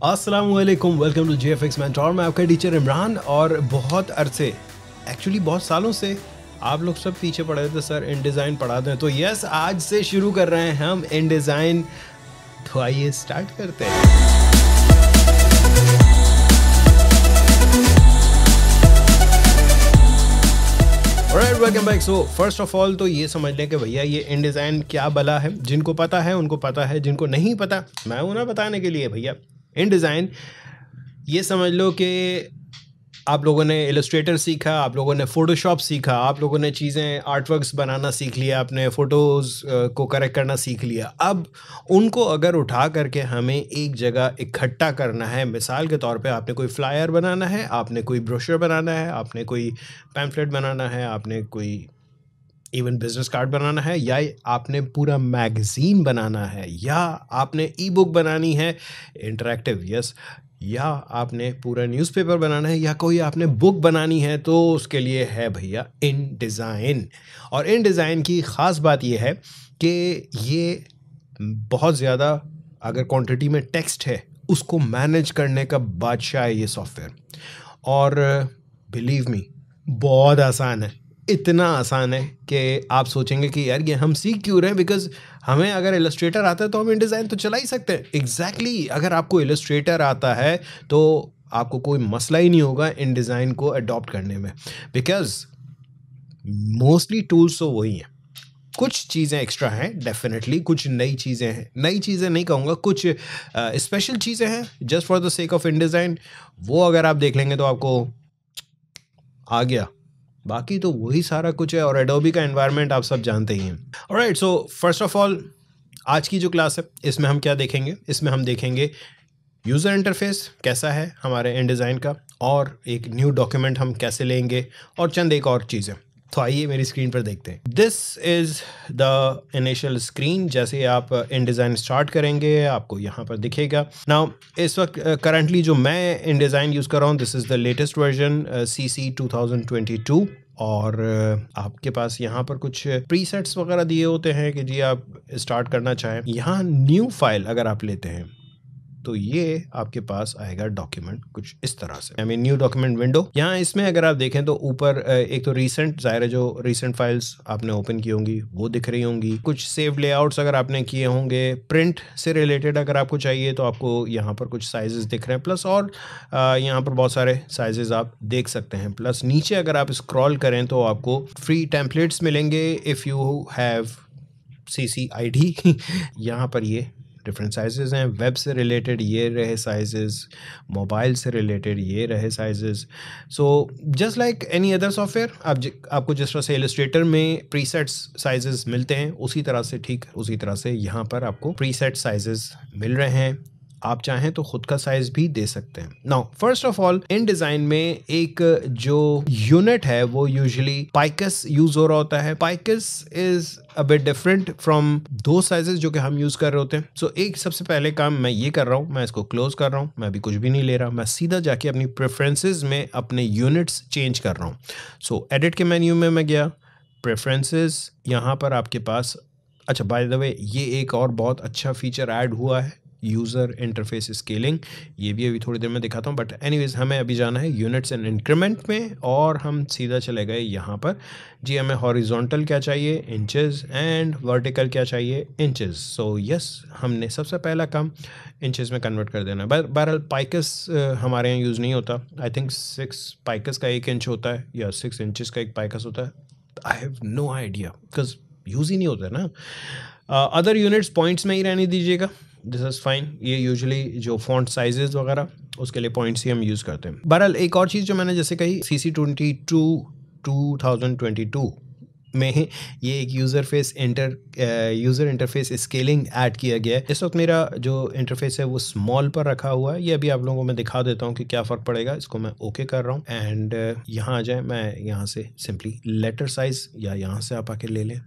अस्सलामुअलैकुम, welcome to JFX mentor. मैं आपका टीचर इमरान। और बहुत अरसे, एक्चुअली बहुत सालों से आप लोग सब पीछे पड़े थे सर इन डिज़ाइन पढ़ा दें, तो यस आज से शुरू कर रहे हैं हम इन डिज़ाइन। तो आइए स्टार्ट करते हैं। Alright, welcome back. So first of all तो ये समझ लें कि भैया ये इन डिज़ाइन क्या भला है। जिनको पता है उनको पता है, जिनको नहीं पता मैं हूं ना बताने के लिए। भैया इन डिज़ाइन ये समझ लो कि आप लोगों ने इलस्ट्रेटर सीखा, आप लोगों ने फ़ोटोशॉप सीखा, आप लोगों ने चीज़ें आर्टवर्क्स बनाना सीख लिया, आपने फ़ोटोज़ को करेक्ट करना सीख लिया। अब उनको अगर उठा करके हमें एक जगह इकट्ठा करना है, मिसाल के तौर पे आपने कोई फ्लायर बनाना है, आपने कोई ब्रोशर बनाना है, आपने कोई पैम्फलेट बनाना है, आपने कोई इवन बिजनेस कार्ड बनाना है, या आपने पूरा मैगज़ीन बनाना है, या आपने ई बुक बनानी है इंटरेक्टिव, यस, या आपने पूरा न्यूज़पेपर बनाना है, या कोई आपने बुक बनानी है, तो उसके लिए है भैया इन डिज़ाइन। और इन डिज़ाइन की ख़ास बात ये है कि ये बहुत ज़्यादा अगर क्वांटिटी में टेक्स्ट है उसको मैनेज करने का बादशाह है ये सॉफ्टवेयर। और बिलीव मी बहुत आसान है, इतना आसान है कि आप सोचेंगे कि यार ये हम सीख क्यों रहे हैं, बिकॉज हमें अगर इलस्ट्रेटर आता है तो हम इन डिज़ाइन तो चला ही सकते हैं। एग्जैक्टली अगर आपको इलस्ट्रेटर आता है तो आपको कोई मसला ही नहीं होगा इन डिज़ाइन को अडॉप्ट करने में, बिकॉज मोस्टली टूल्स तो वही हैं। कुछ चीज़ें एक्स्ट्रा हैं डेफिनेटली, कुछ नई चीज़ें हैं, नई चीज़ें नहीं कहूँगा, कुछ स्पेशल चीज़ें हैं just for the sake of in design. वो अगर आप देख लेंगे तो आपको आ गया, बाकी तो वही सारा कुछ है। और एडोबी का एनवायरनमेंट आप सब जानते ही हैं। Alright, so first of all आज की जो क्लास है इसमें हम क्या देखेंगे, इसमें हम देखेंगे यूज़र इंटरफेस कैसा है हमारे इन डिज़ाइन का, और एक न्यू डॉक्यूमेंट हम कैसे लेंगे, और चंद एक और चीज़ें। तो आइए मेरी स्क्रीन पर देखते हैं। This is the initial screen. जैसे ही आप इन डिज़ाइन स्टार्ट करेंगे आपको यहाँ पर दिखेगा। नाउ इस वक्त करंटली जो मैं इन डिज़ाइन यूज़ कर रहा हूँ, this is the latest version CC 2022। और आपके पास यहाँ पर कुछ प्रीसेट्स वगैरह दिए होते हैं कि जी आप स्टार्ट करना चाहें। यहाँ न्यू फाइल अगर आप लेते हैं तो ये आपके पास आएगा डॉक्यूमेंट कुछ इस तरह से, I mean new document window. यहाँ इसमें अगर आप देखें तो ऊपर एक तो रीसेंट, ज़ाहिर है जो रीसेंट फाइल्स आपने ओपन की होंगी वो दिख रही होंगी, कुछ सेव लेआउट्स अगर आपने किए होंगे, प्रिंट से रिलेटेड अगर आपको चाहिए तो आपको यहाँ पर कुछ साइजेस दिख रहे हैं, प्लस और यहाँ पर बहुत सारे साइजेस आप देख सकते हैं। प्लस नीचे अगर आप स्क्रॉल करें तो आपको फ्री टेम्पलेट्स मिलेंगे if you have CC ID। यहाँ पर ये डिफरेंट साइजेस हैं। वेब से रिलेटेड ये रहे साइजेस, मोबाइल से रिलेटेड ये रहे sizes. So just like any other software, आपको जिस तरह से इलस्ट्रेटर में प्रीसेट्स साइजेस मिलते हैं उसी तरह से, ठीक उसी तरह से यहाँ पर आपको प्रीसेट साइजेस मिल रहे हैं। आप चाहें तो खुद का साइज भी दे सकते हैं। Now first of all in design में एक जो यूनिट है वो यूजुअली पाइकस यूज हो रहा होता है। Picas is a bit different from दो साइजेस जो कि हम यूज कर रहे होते हैं। सो एक सबसे पहले काम मैं ये कर रहा हूँ, मैं इसको क्लोज कर रहा हूँ, मैं अभी कुछ भी नहीं ले रहा, मैं सीधा जाके अपनी प्रेफरेंसेस में अपने यूनिट्स चेंज कर रहा हूँ। सो एडिट के मेन्यू में मैं गया, प्रेफरेंसेस, यहाँ पर आपके पास, अच्छा बाय द वे ये एक और बहुत अच्छा फीचर ऐड हुआ है, यूज़र इंटरफेस स्केलिंग। ये भी अभी थोड़ी देर में दिखाता हूँ, बट एनीवेज हमें अभी जाना है यूनिट्स एंड इंक्रीमेंट में, और हम सीधा चले गए यहाँ पर। जी हमें हॉरिजॉन्टल क्या चाहिए, इंचेस, एंड वर्टिकल क्या चाहिए, इंचेस। सो यस, हमने सबसे पहला काम इंचेस में कन्वर्ट कर देना है। बहरहाल पाइकस हमारे यहाँ यूज़ नहीं होता। आई थिंक 6 पाइकस का 1 इंच होता है, या 6 इंचेस का 1 पाइकस होता है। I have no idea, because use ही नहीं होता है ना। अदर यूनिट्स पॉइंट्स में ही रहने दीजिएगा, दिस इज़ फाइन। ये यूजुअली जो फॉन्ट साइजेस वगैरह उसके लिए पॉइंट्स ही हम यूज़ करते हैं। बहरहाल एक और चीज़ जो मैंने जैसे कही, CC 2022 में ये एक यूज़र इंटरफेस स्केलिंग ऐड किया गया है। इस वक्त मेरा जो इंटरफेस है वो स्मॉल पर रखा हुआ है। ये अभी आप लोगों को मैं दिखा देता हूँ कि क्या फ़र्क पड़ेगा। इसको मैं ओके कर रहा हूँ, एंड यहाँ आ जाए, मैं यहाँ से सिंपली लेटर साइज़, या यहाँ से आप आके ले लें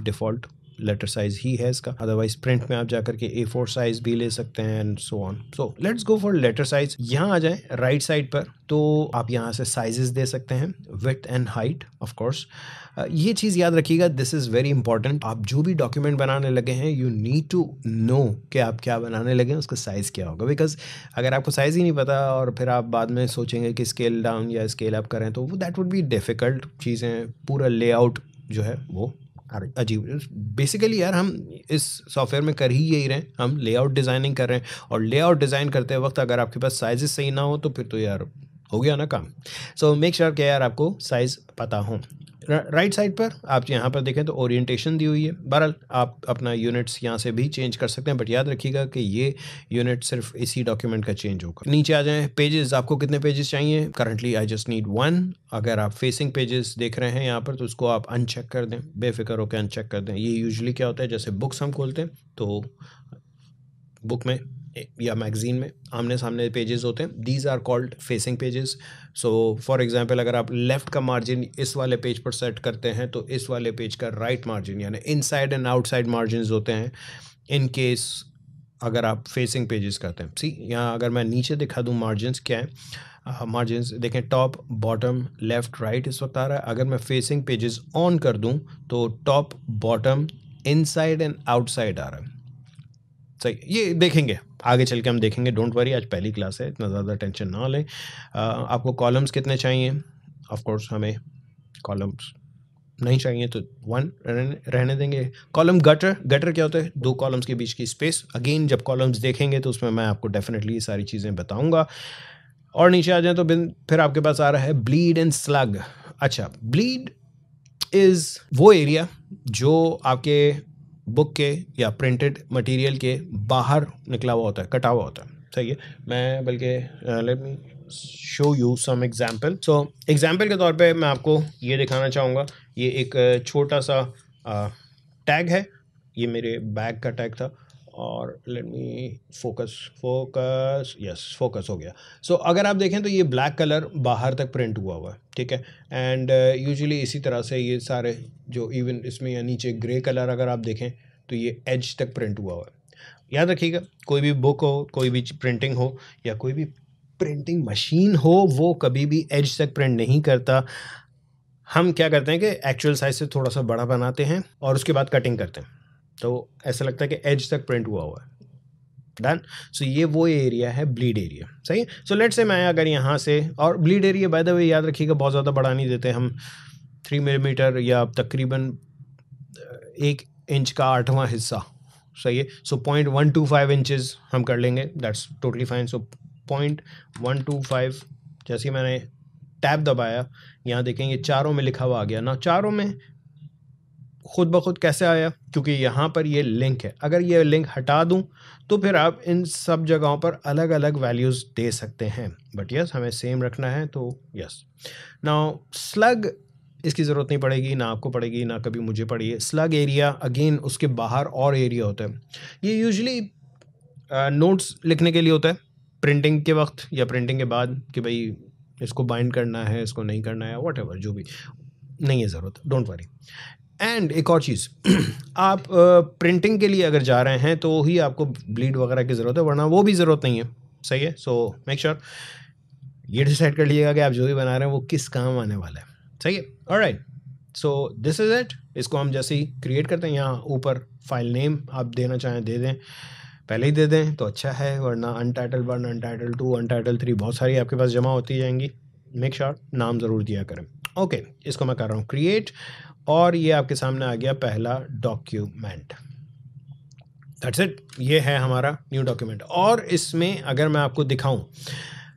डिफ़ॉल्ट लेटर साइज ही है इसका, अदरवाइज प्रिंट में आप जाकर के A4 साइज भी ले सकते हैं and so on. So let's go for letter size. यहाँ आ जाए राइट साइड पर, तो आप यहाँ से साइजेस दे सकते हैं, width and height of course. ये चीज़ याद रखिएगा, दिस इज़ वेरी इंपॉर्टेंट। आप जो भी डॉक्यूमेंट बनाने लगे हैं, यू नीड टू नो कि आप क्या बनाने लगे हैं, उसका साइज़ क्या होगा। बिकॉज अगर आपको साइज़ ही नहीं पता और फिर आप बाद में सोचेंगे कि स्केल डाउन या स्केल अप करें, तो दैट वुड बी डिफ़िकल्ट। चीज़ें पूरा लेआउट जो है वो अजीब। बेसिकली यार हम इस सॉफ्टवेयर में कर ही यही रहे हैं, हम लेआउट डिज़ाइनिंग कर रहे हैं, और लेआउट डिज़ाइन करते वक्त अगर आपके पास साइजेस सही ना हो तो फिर तो यार हो गया ना काम। सो मेक श्योर कि यार आपको साइज़ पता हो। राइट साइड पर आप यहाँ पर देखें तो ओरिएंटेशन दी हुई है। बहरहाल आप अपना यूनिट्स यहाँ से भी चेंज कर सकते हैं, बट याद रखिएगा कि ये यूनिट सिर्फ इसी डॉक्यूमेंट का चेंज होगा। नीचे आ जाएं, पेजेस, आपको कितने पेजेस चाहिए? Currently I just need 1। अगर आप फेसिंग पेजेस देख रहे हैं यहाँ पर तो उसको आप अनचेक कर दें, बेफिक्र होकर अनचेक कर दें। ये यूजुअली क्या होता है, जैसे बुक्स हम खोलते हैं तो बुक में या मैगजीन में आमने सामने पेजेस होते हैं, these are called facing pages. So for example अगर आप लेफ़्ट का मार्जिन इस वाले पेज पर सेट करते हैं तो इस वाले पेज का राइट मार्जिन यानी इनसाइड एंड आउटसाइड मार्जिन होते हैं, इन केस अगर आप फेसिंग पेजेस करते हैं। सी यहाँ अगर मैं नीचे दिखा दूँ मार्जिन क्या है, मार्जिन देखें टॉप बॉटम लेफ़्ट राइट इस वक्त आ रहा है। अगर मैं फेसिंग पेजेस ऑन कर दूँ तो top bottom inside and outside आ रहा है। सही, ये देखेंगे आगे चल के, हम देखेंगे, डोंट वरी, आज पहली क्लास है, इतना ज़्यादा टेंशन ना लें। आपको कॉलम्स कितने चाहिए? ऑफ कोर्स हमें कॉलम्स नहीं चाहिए तो 1 रहने देंगे। कॉलम गटर क्या होता है? 2 कॉलम्स के बीच की स्पेस। अगेन जब कॉलम्स देखेंगे तो उसमें मैं आपको डेफिनेटली ये सारी चीज़ें बताऊंगा। और नीचे आ जाए तो फिर आपके पास आ रहा है ब्लीड एंड स्लग। अच्छा, ब्लीड इज़ वो एरिया जो आपके बुक के या प्रिंटेड मटेरियल के बाहर निकला हुआ होता है, कटा हुआ होता है। सही है, मैं बल्कि let me show you some example. So example के तौर पे मैं आपको ये दिखाना चाहूँगा। ये एक छोटा सा टैग है, ये मेरे बैग का टैग था, और let me focus yes, focus हो गया। सो अगर आप देखें तो ये ब्लैक कलर बाहर तक प्रिंट हुआ है, ठीक है। एंड यूजुअली इसी तरह से ये सारे जो इवन इसमें या नीचे ग्रे कलर अगर आप देखें तो ये एज तक प्रिंट हुआ है। याद रखिएगा, कोई भी बुक हो, कोई भी प्रिंटिंग हो या कोई भी प्रिंटिंग मशीन हो, वो कभी भी एज तक प्रिंट नहीं करता। हम क्या करते हैं कि एक्चुअल साइज से थोड़ा सा बड़ा बनाते हैं और उसके बाद कटिंग करते हैं, तो ऐसा लगता है कि एज तक प्रिंट हुआ है। डन। सो ये वो एरिया है ब्लीड एरिया। सही है। सो लेट्स से मैं अगर यहाँ से, और bleed area by the way याद रखिएगा बहुत ज़्यादा बड़ा नहीं देते हम, 3 मिलीमीटर या तकरीबन 1 इंच का 8वां हिस्सा। सही है। सो 0.125 इंचेस हम कर लेंगे, दैट्स टोटली फाइन। सो 0.125, जैसे ही मैंने टैब दबाया यहाँ देखेंगे चारों में लिखा हुआ आ गया ना। चारों में खुद ब खुद कैसे आया? क्योंकि यहाँ पर ये लिंक है। अगर ये लिंक हटा दूँ तो फिर आप इन सब जगहों पर अलग अलग वैल्यूज़ दे सकते हैं, बट यस हमें सेम रखना है, तो यस। नाउ स्लग, इसकी ज़रूरत नहीं पड़ेगी, ना आपको पड़ेगी ना कभी मुझे पड़ी है। स्लग एरिया अगेन उसके बाहर और एरिया होता है। ये यूजुअली नोट्स लिखने के लिए होता है, प्रिंटिंग के वक्त या प्रिंटिंग के बाद, कि भाई इसको बाइंड करना है, इसको नहीं करना है, वट एवर, जो भी, नहीं है ज़रूरत, डोंट वरी। एंड एक और चीज़, आप प्रिंटिंग के लिए अगर जा रहे हैं तो ही आपको ब्लीड वगैरह की ज़रूरत है, वरना वो भी ज़रूरत नहीं है। सही है। सो मेक श्योर ये डिसाइड कर लीजिएगा कि आप जो भी बना रहे हैं वो किस काम आने वाला है। सही है। Alright, so this is it. इसको हम जैसे ही क्रिएट करते हैं, यहाँ ऊपर फाइल नेम आप देना चाहें दे दें, पहले ही दे दें तो अच्छा है, वरना अनटाइटल 1, अनटाइटल 2, अनटाइटल 3 बहुत सारी आपके पास जमा होती जाएंगी। मेक श्योर नाम ज़रूर दिया करें। ओके, इसको मैं कर रहा हूँ क्रिएट, और ये आपके सामने आ गया पहला डॉक्यूमेंट। दैट्स इट, ये है हमारा न्यू डॉक्यूमेंट। और इसमें अगर मैं आपको दिखाऊं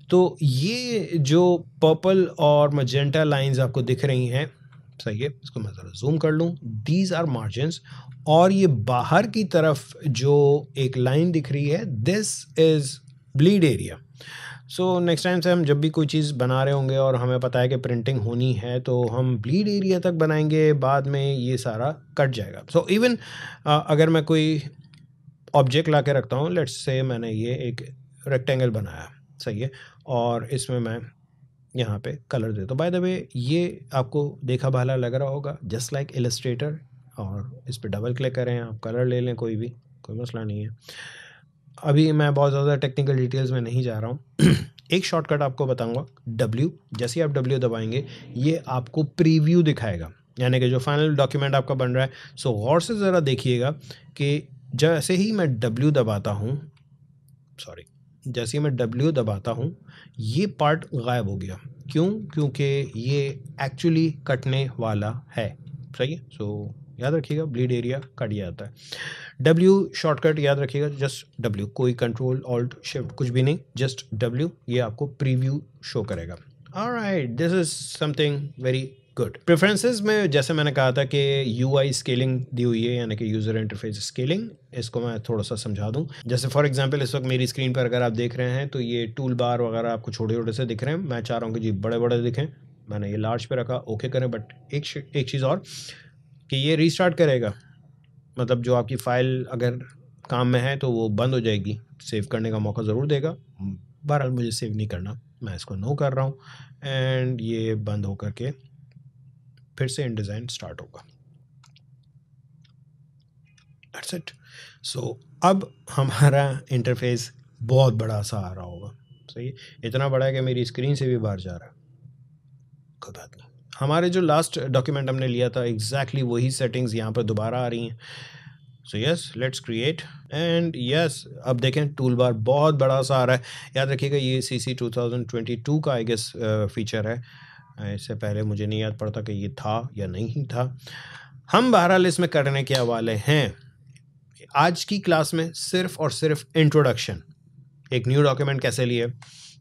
तो ये जो पर्पल और मजेंटा लाइंस आपको दिख रही हैं, सही है, इसको मैं ज़रा जूम कर लूँ, दीज आर मार्जिन्स। और ये बाहर की तरफ जो एक लाइन दिख रही है, this is bleed area. So next time से हम जब भी कोई चीज़ बना रहे होंगे और हमें पता है कि प्रिंटिंग होनी है तो हम ब्लीड एरिया तक बनाएंगे, बाद में ये सारा कट जाएगा। सो इवन अगर मैं कोई ऑब्जेक्ट ला के रखता हूँ, लेट्स से मैंने ये एक रेक्टेंगल बनाया, सही है, और इसमें मैं यहाँ पे कलर देता हूँ। बाय द वे ये आपको देखा भाला लग रहा होगा, जस्ट लाइक इलस्ट्रेटर, और इस पर डबल क्लिक करें, आप कलर ले लें कोई भी, कोई मसला नहीं है। अभी मैं बहुत ज़्यादा टेक्निकल डिटेल्स में नहीं जा रहा हूँ। एक शॉर्टकट आपको बताऊंगा, W। जैसे ही आप W दबाएंगे ये आपको प्रीव्यू दिखाएगा, यानी कि जो फाइनल डॉक्यूमेंट आपका बन रहा है। सो गौर से ज़रा देखिएगा कि जैसे ही मैं W दबाता हूँ, जैसे ही मैं W दबाता हूँ ये पार्ट गायब हो गया। क्यों? क्योंकि ये एक्चुअली कटने वाला है। सही है। सो याद रखिएगा, ब्लीड एरिया कट जाता है। W शॉर्टकट याद रखिएगा, जस्ट W, कोई कंट्रोल ऑल्ट शिफ्ट कुछ भी नहीं, जस्ट W। ये आपको प्रीव्यू शो करेगा। Alright, this is something very good. Preferences में जैसे मैंने कहा था कि UI स्केलिंग दी हुई है, यानी कि यूज़र इंटरफेस स्केलिंग। इसको मैं थोड़ा सा समझा दूं। जैसे फॉर एग्जांपल इस वक्त मेरी स्क्रीन पर अगर आप देख रहे हैं तो ये टूल बार वगैरह आपको छोटे छोटे से दिख रहे हैं। मैं चाह रहा हूँ कि जी बड़े बड़े दिखें, मैंने ये लार्ज पे रखा, ओके करें। बट एक चीज़ और कि ये रीस्टार्ट करेगा, मतलब जो आपकी फ़ाइल अगर काम में है तो वो बंद हो जाएगी, सेव करने का मौका ज़रूर देगा। बहरहाल मुझे सेव नहीं करना, मैं इसको नो कर रहा हूँ एंड ये बंद होकर के फिर से InDesign स्टार्ट होगा। That's it. सो अब हमारा इंटरफेस बहुत बड़ा सा आ रहा होगा। सही है, इतना बड़ा है कि मेरी स्क्रीन से भी बाहर जा रहा है। कोई बात नहीं, हमारे जो लास्ट डॉक्यूमेंट हमने लिया था एग्जैक्टली वही सेटिंग्स यहाँ पर दोबारा आ रही हैं। So yes, let's create and yes, अब देखें टूल बार बहुत बड़ा सा आ रहा है। याद रखिएगा ये CC 2022 का आई गेस फीचर है। इससे पहले मुझे नहीं याद पड़ता कि ये था या नहीं था। हम बहरहाल इसमें करने के वाले हैं आज की क्लास में सिर्फ और सिर्फ इंट्रोडक्शन, एक न्यू डॉक्यूमेंट कैसे लिए,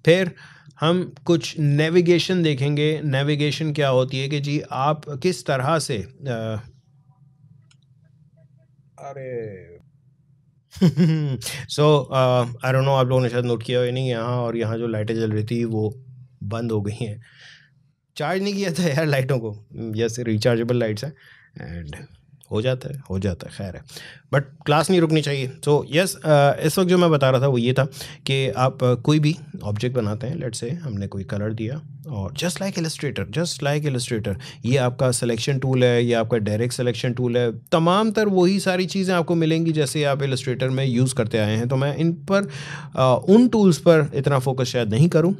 फिर हम कुछ नेविगेशन देखेंगे। नेविगेशन क्या होती है कि जी आप किस तरह से अरे सो आई डोंट नो आप लोगों ने शायद नोट किया हो या नहीं, यहाँ और यहाँ जो लाइटें जल रही थी वो बंद हो गई हैं। चार्ज नहीं किया था यार लाइटों को, जैसे रिचार्जेबल लाइट्स हैं एंड हो जाता है, खैर है। बट क्लास नहीं रुकनी चाहिए। सो यस, इस वक्त जो मैं बता रहा था वो ये था कि आप कोई भी ऑब्जेक्ट बनाते हैं, लेट्स से हमने कोई कलर दिया और जस्ट लाइक इलस्ट्रेटर ये आपका सिलेक्शन टूल है, ये आपका डायरेक्ट सिलेक्शन टूल है। तमाम तर वही सारी चीज़ें आपको मिलेंगी जैसे आप इलस्ट्रेटर में यूज़ करते आए हैं। तो मैं इन पर उन टूल्स पर इतना फोकस शायद नहीं करूँ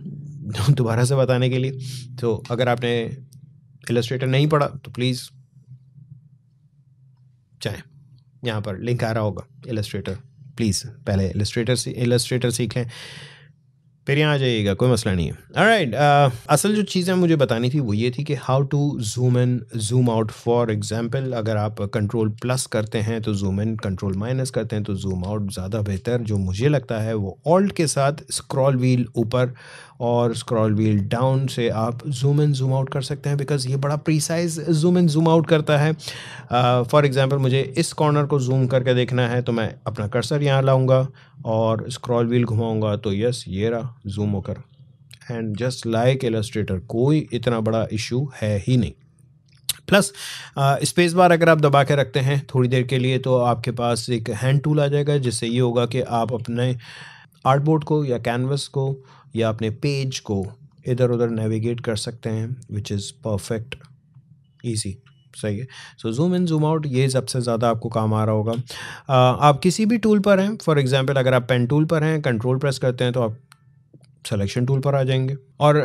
दोबारा से बताने के लिए। तो अगर आपने इलस्ट्रेटर नहीं पढ़ा तो प्लीज़ चाहे यहाँ पर लिंक आ रहा होगा इलस्ट्रेटर, प्लीज़ पहले इलस्ट्रेटर सीख लें फिर यहाँ आ जाइएगा, कोई मसला नहीं है। ऑलराइट, असल जो चीज़ें मुझे बतानी थी वो ये थी कि how to zoom in zoom out. For example अगर आप कंट्रोल प्लस करते हैं तो जूम इन, कंट्रोल माइनस करते हैं तो जूम आउट। ज़्यादा बेहतर जो मुझे लगता है वो ऑल्ट के साथ स्क्रॉल व्हील ऊपर और स्क्रॉल व्हील डाउन से आप जूम इन जूम आउट कर सकते हैं, बिकॉज ये बड़ा precise zoom in zoom out करता है। फॉर एग्जांपल मुझे इस कॉर्नर को जूम करके देखना है तो मैं अपना कर्सर यहाँ लाऊंगा और स्क्रॉल व्हील घुमाऊंगा तो यस ये रहा जूम होकर। एंड जस्ट लाइक इलस्ट्रेटर, कोई इतना बड़ा इशू है ही नहीं। प्लस स्पेस बार अगर आप दबा के रखते हैं थोड़ी देर के लिए तो आपके पास एक हैंड टूल आ जाएगा, जिससे ये होगा कि आप अपने आर्टबोर्ड को या कैनवस को या अपने पेज को इधर उधर नेविगेट कर सकते हैं, विच इज़ परफेक्ट ईजी। सही है। सो जूम इन जूम आउट ये सबसे ज़्यादा आपको काम आ रहा होगा। आप किसी भी टूल पर हैं, फॉर एग्जांपल अगर आप पेन टूल पर हैं, कंट्रोल प्रेस करते हैं तो आप सिलेक्शन टूल पर आ जाएंगे। और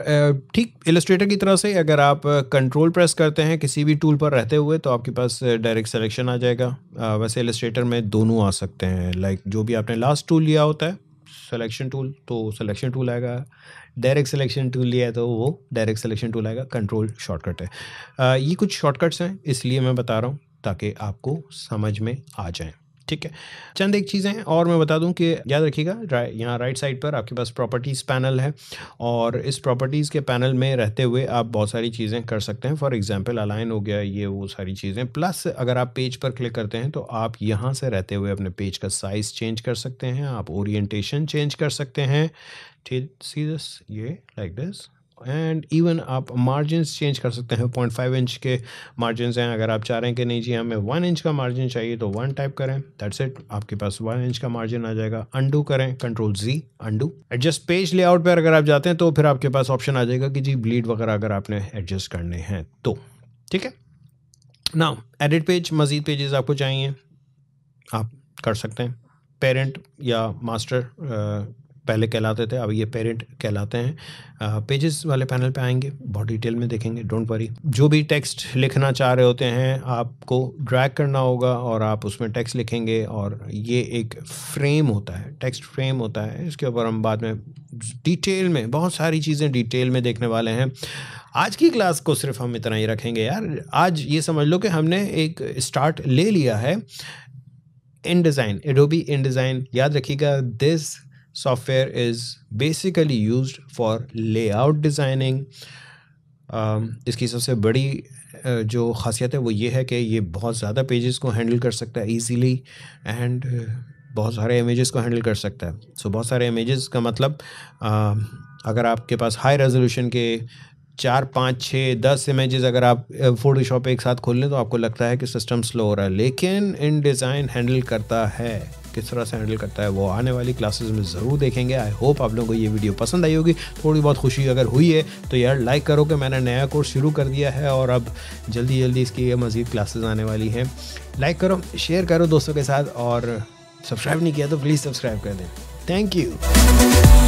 ठीक इलस्ट्रेटर की तरह से अगर आप कंट्रोल प्रेस करते हैं किसी भी टूल पर रहते हुए तो आपके पास डायरेक्ट सिलेक्शन आ जाएगा। वैसे इलस्ट्रेटर में दोनों आ सकते हैं, लाइक जो भी आपने लास्ट टूल लिया होता है सिलेक्शन टूल तो सिलेक्शन टूल आएगा, डायरेक्ट सिलेक्शन टूल लिया है तो वो डायरेक्ट सिलेक्शन टूल आएगा, कंट्रोल शॉर्टकट है। ये कुछ शॉर्टकट्स हैं इसलिए मैं बता रहा हूँ ताकि आपको समझ में आ जाए। ठीक है, चंद एक चीज़ें और मैं बता दूं कि याद रखिएगा यहाँ राइट साइड पर आपके पास प्रॉपर्टीज़ पैनल है और इस प्रॉपर्टीज़ के पैनल में रहते हुए आप बहुत सारी चीज़ें कर सकते हैं। फॉर एग्जांपल अलाइन हो गया, ये वो सारी चीज़ें। प्लस अगर आप पेज पर क्लिक करते हैं तो आप यहाँ से रहते हुए अपने पेज का साइज़ चेंज कर सकते हैं, आप ओरिएंटेशन चेंज कर सकते हैं। ठीक, सी दिस, ये लाइक दिस। एंड इवन आप मार्जिन्स चेंज कर सकते हैं, 0.5 इंच के मार्जिन्स हैं। अगर आप चाह रहे हैं कि नहीं जी हमें 1 इंच का मार्जिन चाहिए तो 1 टाइप करें, दैट्स इट, आपके पास 1 इंच का मार्जिन आ जाएगा। अंडू करें, control Z undo. Adjust page layout पर अगर आप जाते हैं तो फिर आपके पास ऑप्शन आ जाएगा कि जी ब्लीड वगैरह अगर आपने एडजस्ट करने हैं तो। ठीक है, ना एडिट पेज, मज़ीद पेजेस आपको चाहिए आप कर सकते हैं। पेरेंट या मास्टर पहले कहलाते थे, अब ये पेरेंट कहलाते हैं। पेजेस वाले पैनल पे आएंगे, बहुत डिटेल में देखेंगे, डोंट वरी। जो भी टेक्स्ट लिखना चाह रहे होते हैं आपको ड्रैग करना होगा और आप उसमें टेक्स्ट लिखेंगे, और ये एक फ्रेम होता है, टेक्स्ट फ्रेम होता है। इसके ऊपर हम बाद में डिटेल में बहुत सारी चीज़ें डिटेल में देखने वाले हैं। आज की क्लास को सिर्फ हम इतना ही रखेंगे यार। आज ये समझ लो कि हमने एक स्टार्ट ले लिया है InDesign, Adobe InDesign। याद रखिएगा, this software is basically used for layout designing. इसकी सबसे बड़ी जो ख़ासियत है वो ये है कि ये बहुत ज़्यादा पेजेस को हैंडल कर सकता है ईजीली, एंड बहुत सारे इमेजेस को हैंडल कर सकता है। सो बहुत सारे इमेजेस का मतलब अगर आपके पास हाई रेजोल्यूशन के 4, 5, 6, 10 इमेजेस अगर आप फोटोशॉप एक साथ खोल लें तो आपको लगता है कि सिस्टम स्लो हो रहा है, लेकिन InDesign हैंडल करता है। किस तरह से हैंडल करता है वो आने वाली क्लासेस में ज़रूर देखेंगे। आई होप आप लोगों को ये वीडियो पसंद आई होगी। थोड़ी बहुत खुशी अगर हुई है तो यार लाइक करो कि मैंने नया कोर्स शुरू कर दिया है और अब जल्दी जल्दी इसकी मज़ीद क्लासेस आने वाली हैं। लाइक करो, शेयर करो दोस्तों के साथ, और सब्सक्राइब नहीं किया तो प्लीज़ सब्सक्राइब कर दें। Thank you.